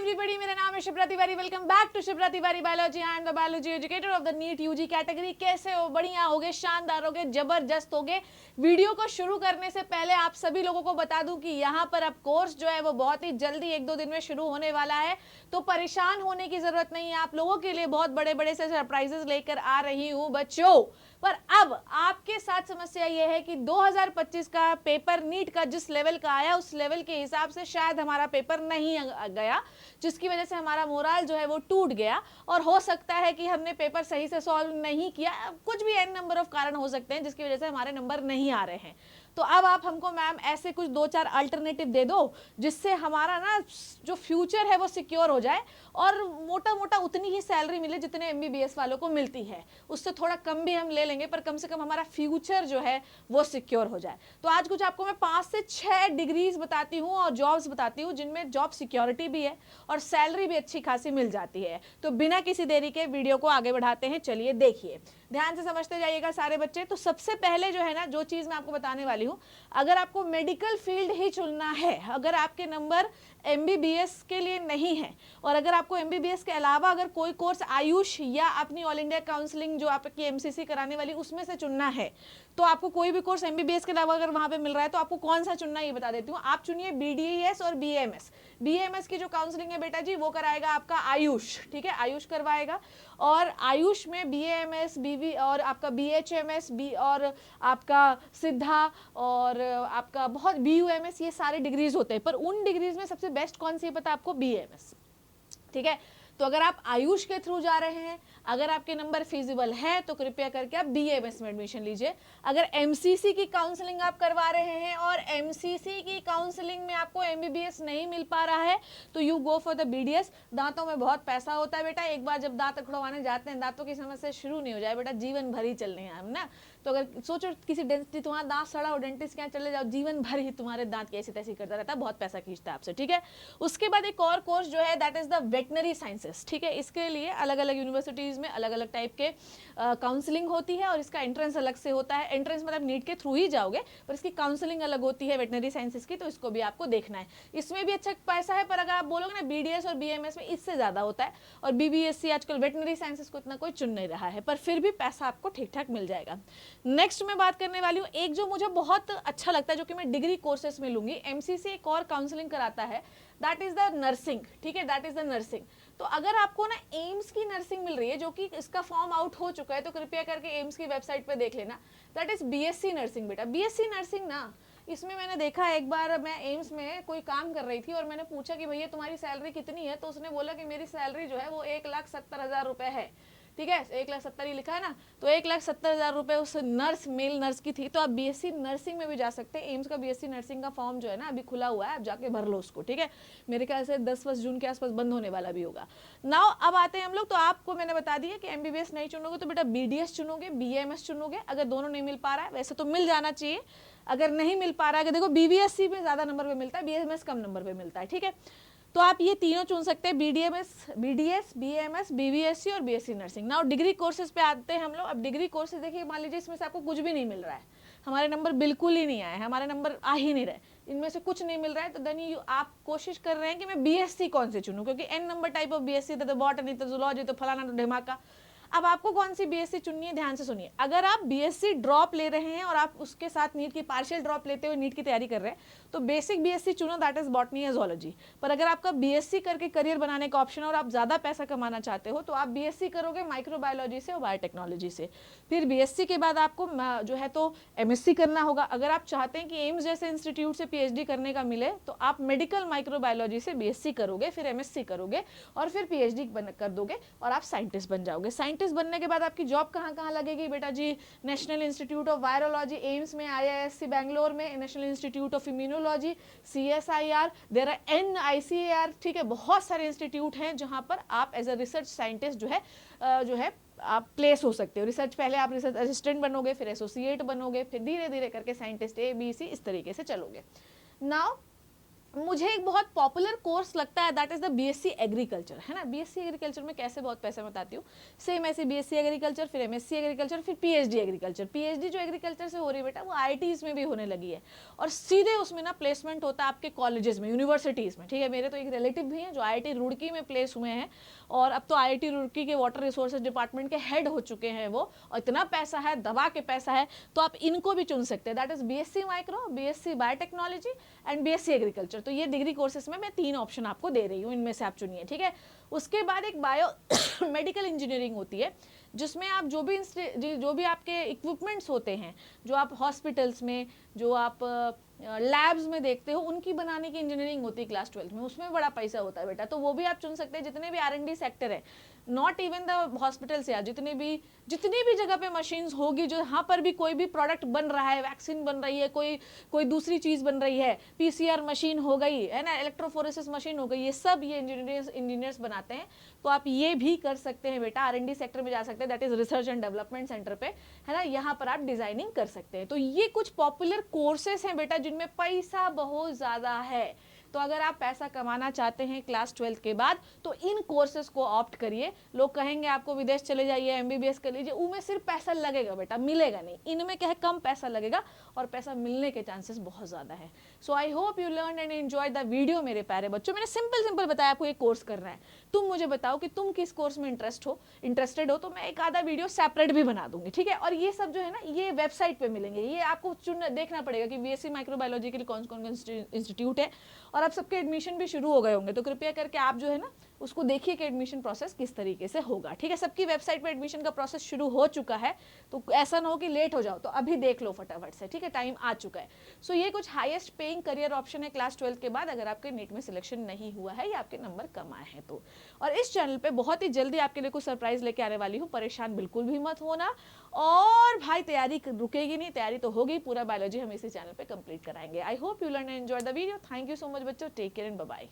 Everybody, मेरा नाम है Shipra Tiwari. Welcome back to Shipra Tiwari biology. I am the biology educator of the NEET UG category. कैसे हो? बढ़िया होगे, शानदार होगे, जबरदस्त होगे। वीडियो को शुरू करने से पहले आप सभी लोगों को बता दूं कि यहाँ पर अब कोर्स जो है वो बहुत ही जल्दी 1-2 दिन में शुरू होने वाला है, तो परेशान होने की जरूरत नहीं है। आप लोगों के लिए बहुत बड़े बड़े से सरप्राइजेस लेकर आ रही हूँ बच्चों। पर अब आपके साथ समस्या यह है कि 2025 का पेपर नीट का जिस लेवल का आया उस लेवल के हिसाब से शायद हमारा पेपर नहीं गया, जिसकी वजह से हमारा मोराल जो है वो टूट गया। और हो सकता है कि हमने पेपर सही से सॉल्व नहीं किया, कुछ भी एन नंबर ऑफ कारण हो सकते हैं जिसकी वजह से हमारे नंबर नहीं आ रहे हैं। तो अब आप हमको मैम ऐसे कुछ 2-4 अल्टरनेटिव दे दो जिससे हमारा ना जो फ्यूचर है वो सिक्योर हो जाए और मोटा मोटा उतनी ही सैलरी मिले जितने एमबीबीएस वालों को मिलती है। उससे थोड़ा कम भी हम ले लेंगे, पर कम से कम हमारा फ्यूचर जो है वो सिक्योर हो जाए। तो आज कुछ आपको मैं 5 से 6 डिग्रीज बताती हूँ और जॉब्स बताती हूँ जिनमें जॉब सिक्योरिटी भी है और सैलरी भी अच्छी खासी मिल जाती है। तो बिना किसी देरी के वीडियो को आगे बढ़ाते हैं। चलिए देखिए, ध्यान से समझते जाइएगा सारे बच्चे। तो सबसे पहले जो है ना, जो चीज मैं आपको बताने वाली हूँ, अगर आपको मेडिकल फील्ड ही चुनना है, अगर आपके नंबर एमबीबीएस के लिए नहीं है और अगर आपको एमबीबीएस के अलावा अगर कोई कोर्स आयुष या अपनी ऑल इंडिया काउंसलिंग जो आपकी एमसीसी कराने वाली उसमें से चुनना है, तो आपको कोई भी कोर्स एमबीबीएस के अलावा अगर वहां पे मिल रहा है तो आपको कौन सा चुनना है ये बता देती हूँ। आप चुनिए बीडीएस और बीएमएस। बीएमएस की जो काउंसलिंग है बेटा जी वो कराएगा आपका आयुष, ठीक है, आयुष करवाएगा। और आयुष में बीएमएस, बीवी और आपका बीएचएमएस बी और आपका सिद्धा और आपका बहुत बीयूएमएस, ये सारे डिग्रीज होते हैं। पर उन डिग्रीज में सबसे बेस्ट कौन सी है पता आपको? बीएमएस, ठीक है। तो अगर आप आयुष के थ्रू जा रहे हैं, अगर आपके नंबर फिजिबल है तो कृपया करके आप बीएमएस में एडमिशन लीजिए। अगर एमसीसी की काउंसलिंग आप करवा रहे हैं और एमसीसी की काउंसलिंग में आपको एमबीबीएस नहीं मिल पा रहा है तो you go for the BDS. दांतों में बहुत पैसा होता है बेटा, एक बार जब दांत उखड़वाने जाते हैं दांतों की समस्या शुरू नहीं हो जाए बेटा, जीवन भर ही चलने हैं हम ना। तो अगर सोचो किसी डेंटिस्ट, तुम्हारा दांत सड़ा हो, डेंटिस्ट के यहाँ चले जाओ, जीवन भर ही तुम्हारे दांत की ऐसी तैसी करता रहता है, बहुत पैसा खींचता है आपसे, ठीक है। उसके बाद एक और कोर्स जो है that is the veterinary sciences, ठीक है। इसके लिए अलग अलग यूनिवर्सिटीज में अलग अलग टाइप के काउंसलिंग होती है और इसका एंट्रेंस अलग से होता है। एंट्रेंस मतलब नीट के थ्रू ही जाओगे, पर इसकी काउंसलिंग अलग होती है वेटनरी साइंसेस की, तो इसको भी आपको देखना है। इसमें भी अच्छा पैसा है, पर अगर आप बोलोगे ना बीडीएस और बीएमएस में इससे ज्यादा होता है। और बीबीएससी आजकल वेटनरी साइंसेस को इतना कोई चुन नहीं रहा है, पर फिर भी पैसा आपको ठीक ठाक मिल जाएगा। नेक्स्ट मैं बात करने वाली हूँ एक जो मुझे बहुत अच्छा लगता है, जो कि मैं डिग्री कोर्सेस में लूंगी। एमसीसी एक और काउंसलिंग कराता है, दैट इज द नर्सिंग, ठीक है, दैट इज द नर्सिंग। तो अगर आपको ना एम्स की नर्सिंग मिल रही है, जो कि इसका फॉर्म आउट हो चुका है, तो कृपया करके एम्स की वेबसाइट पे देख लेना। दैट इज बीएससी नर्सिंग बेटा। बीएससी नर्सिंग ना, इसमें मैंने देखा एक बार मैं एम्स में कोई काम कर रही थी और मैंने पूछा कि भैया तुम्हारी सैलरी कितनी है, तो उसने बोला कि मेरी सैलरी जो है वो 1,70,000 रुपए है, ठीक है, 1,70,000 ही लिखा है ना, तो 1,70,000 रुपए उस नर्स, मेल नर्स की थी। तो आप बीएससी नर्सिंग में भी जा सकते हैं। एम्स का बीएससी नर्सिंग का फॉर्म जो है ना अभी खुला हुआ है, आप जाके भर लो उसको, ठीक है। मेरे ख्याल से 10 जून के आसपास बंद होने वाला भी होगा। नाउ अब आते हैं हम लोग। तो आपको मैंने बता दिया कि एमबीबीएस नहीं चुनोगे तो बेटा बीडीएस चुनोगे, बीएमएस चुनोगे। अगर दोनों नहीं मिल पा रहा है, वैसे तो मिल जाना चाहिए, अगर नहीं मिल पा रहा है, देखो बीबीएससी में ज्यादा नंबर पे मिलता है, बीएमएस कम नंबर पे मिलता है, ठीक है। तो आप ये तीनों चुन सकते हैं, बीडीएमएस, बीडीएस, बीएमएस, बीबीएससी और BSc nursing. Now degree courses पे आते हैं हम लोग। अब डिग्री कोर्सेज देखिए, मान लीजिए इसमें से आपको कुछ भी नहीं मिल रहा है, हमारे नंबर बिल्कुल ही नहीं आए, हमारे नंबर आ ही नहीं रहे, इनमें से कुछ नहीं मिल रहा है, तो देन आप कोशिश कर रहे हैं कि मैं बीएससी कौन से चुनूं, क्योंकि n number type of BSc, तो बॉटनी, तो जूलॉजी, तो फलाना, तो ढिमाका। अब आपको कौन सी बीएससी चुननी है, ध्यान से सुनिए। अगर आप बीएससी ड्रॉप ले रहे हैं और आप उसके साथ नीट की पार्शियल ड्रॉप लेते हुए नीट की तैयारी कर रहे हैं, तो बेसिक बीएससी चुनो, दैट इज बॉटनी या जूलॉजी। पर अगर आपका बीएससी करके करियर बनाने का ऑप्शन है और आप ज्यादा पैसा कमाना चाहते हो, तो आप बीएससी करोगे माइक्रोबायोलॉजी से और बायोटेक्नोलॉजी से। फिर बीएससी के बाद आपको जो है तो एमएससी करना होगा। अगर आप चाहते हैं कि एम्स जैसे इंस्टीट्यूट से पीएचडी करने का मिले, तो आप मेडिकल माइक्रोबायोलॉजी से बीएससी करोगे, फिर एमएससी करोगे और फिर पीएचडी कर दोगे और आप साइंटिस्ट बन जाओगे। साइंटिस्ट बनने के बाद आपकी जॉब कहाँ कहाँ लगेगी बेटा जी? National Institute of Virology AIIMS में, आईआईएससी बैंगलोर में, National Institute of Immunology, CSIR, there are NICAR, ठीक है, बहुत सारे इंस्टीट्यूट हैं जहां पर आप एज अ रिसर्च साइंटिस्ट जो है आप प्लेस हो सकते हो। रिसर्च, पहले आप रिसर्च असिस्टेंट बनोगे, फिर एसोसिएट बनोगे, फिर धीरे धीरे करके साइंटिस्ट ए बी सी इस तरीके से चलोगे। नाउ मुझे एक बहुत पॉपुलर कोर्स लगता है, that is the BSc agriculture, है ना। बीएससी एग्रीकल्चर में कैसे बहुत पैसे बताती हूँ, सेम ऐसे बीएससी एग्रीकल्चर, फिर एमएससी एग्रीकल्चर, फिर पीएचडी एग्रीकल्चर। पीएचडी जो एग्रीकल्चर से हो रही है बेटा, वो आईआईटीज में भी होने लगी है, और सीधे उसमें ना प्लेसमेंट होता है आपके कॉलेजेस में, यूनिवर्सिटीज़ में, ठीक है। मेरे तो एक रिलेटिव भी हैं जो आईआईटी रुड़की में प्लेस हुए हैं, और अब तो आईआईटी रुड़की के वाटर रिसोर्सेज डिपार्टमेंट के हेड हो चुके हैं वो, और इतना पैसा है, दबा के पैसा है, तो आप इनको भी चुन सकते हैं। That is BSc micro, BSc biotechnology and BSc agriculture. तो ये डिग्री कोर्सेज में मैं 3 ऑप्शन आपको दे रही हूँ, इनमें से आप चुनिए, ठीक है। उसके बाद एक बायो मेडिकल इंजीनियरिंग होती है, जिसमें आप जो भी आपके इक्विपमेंट्स होते हैं, जो आप हॉस्पिटल्स में, जो आप लैब्स में देखते हो, उनकी बनाने की इंजीनियरिंग होती है क्लास 12 में। उसमें बड़ा पैसा होता है बेटा, तो वो भी आप चुन सकते हैं। जितने भी R&D सेक्टर है, नॉट इवन द हॉस्पिटल्स यार, जितनी भी जगह पे मशीन्स होगी, जो यहाँ पर भी कोई भी प्रोडक्ट बन रहा है, वैक्सीन बन रही है, कोई दूसरी चीज़ बन रही है, PCR मशीन हो गई है ना, इलेक्ट्रोफोरेसिस मशीन हो गई, ये सब ये इंजीनियर्स बनाते हैं। तो आप ये भी कर सकते हैं बेटा, R&D सेक्टर में जा सकते हैं, that is research and development centre पे, है ना। यहाँ पर आप डिजाइनिंग कर सकते हैं। तो ये कुछ पॉपुलर कोर्सेस हैं बेटा, जिनमें पैसा बहुत ज़्यादा है। तो अगर आप पैसा कमाना चाहते हैं क्लास 12 के बाद, तो इन कोर्सेज को ऑप्ट करिए। लोग कहेंगे आपको विदेश चले जाइए, MBBS कर लीजिए, उनमें सिर्फ पैसा लगेगा बेटा, मिलेगा नहीं। इनमें क्या है, कम पैसा लगेगा और पैसा मिलने के चांसेस बहुत ज़्यादा है। So I hope you learn and enjoy the video मेरे प्यारे बच्चों। मैंने सिंपल बताया आपको ये कोर्स करना है। तुम मुझे बताओ कि तुम किस कोर्स में इंटरेस्टेड हो, तो मैं एक आधा वीडियो सेपरेट भी बना दूंगी, ठीक है। और ये सब जो है ना, ये वेबसाइट पे मिलेंगे, ये आपको देखना पड़ेगा कि बीएससी माइक्रोबायोलॉजी के लिए कौन कौन इंस्टीट्यूट है। और अब सबके एडमिशन भी शुरू हो गए होंगे, तो कृपया करके आप जो है ना, उसको देखिए कि एडमिशन प्रोसेस किस तरीके से होगा, ठीक है। सबकी वेबसाइट पे एडमिशन का प्रोसेस शुरू हो चुका है, तो ऐसा ना हो कि लेट हो जाओ, तो अभी देख लो फटाफट से, ठीक है, टाइम आ चुका है। सो ये कुछ हाईएस्ट पेइंग करियर ऑप्शन है क्लास 12 के बाद, अगर आपके नीट में सिलेक्शन नहीं हुआ है या आपके नंबर कम आए हैं तो। और इस चैनल पे बहुत ही जल्दी आपके लिए कुछ सरप्राइज लेके आने वाली हूँ, परेशान बिल्कुल भी मत होना। और भाई तैयारी रुकेगी नहीं, तैयारी तो होगी, पूरा बायोलॉजी हम इसी चैनल पे कंप्लीट कराएंगे। I hope you learn and enjoy the video. Thank you so much बच्चों, take care and bye bye.